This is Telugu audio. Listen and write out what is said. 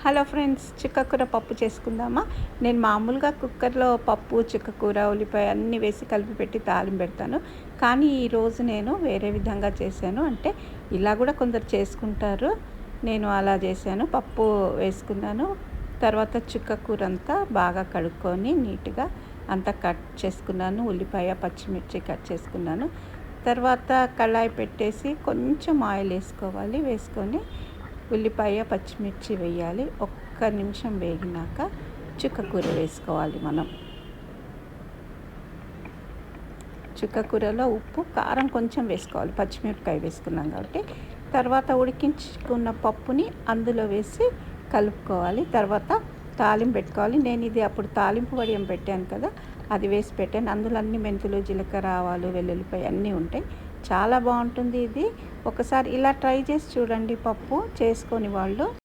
హలో ఫ్రెండ్స్, చుక్కకూర పప్పు చేసుకుందామా? నేను మామూలుగా కుక్కర్లో పప్పు, చుక్కకూర, ఉల్లిపాయ అన్నీ వేసి కలిపి పెట్టి తాలింపు పెడతాను. కానీ ఈరోజు నేను వేరే విధంగా చేశాను. అంటే ఇలా కూడా కొందరు చేసుకుంటారు. నేను అలా చేశాను. పప్పు వేసుకున్నాను. తర్వాత చుక్కకూర అంతా బాగా కడుక్కొని నీట్‌గా అంతా కట్ చేసుకున్నాను. ఉల్లిపాయ, పచ్చిమిర్చి కట్ చేసుకున్నాను. తర్వాత కళాయి పెట్టేసి కొంచెం ఆయిల్ వేసుకోవాలి. వేసుకొని ఉల్లిపాయ, పచ్చిమిర్చి వేయాలి. ఒక్క నిమిషం వేగినాక చుక్కకూర వేసుకోవాలి మనం. చుక్కకూరలో ఉప్పు, కారం కొంచెం వేసుకోవాలి. పచ్చిమిరపకాయ వేసుకున్నాం కాబట్టి. తర్వాత ఉడికించుకున్న పప్పుని అందులో వేసి కలుపుకోవాలి. తర్వాత తాలింపు పెట్టుకోవాలి. నేను ఇది అప్పుడు తాలింపు వడియం పెట్టాను కదా, అది వేసి పెట్టాను. అందులో అన్ని మెంతులు, జీలకర్ర, ఆవాలు, వెల్లుల్లిపాయ అన్నీ ఉంటాయి. చాలా బాగుంటుంది ఇది. ఒకసారి ఇలా ట్రై చేసి చూడండి పప్పు చేసుకొని వాళ్ళు.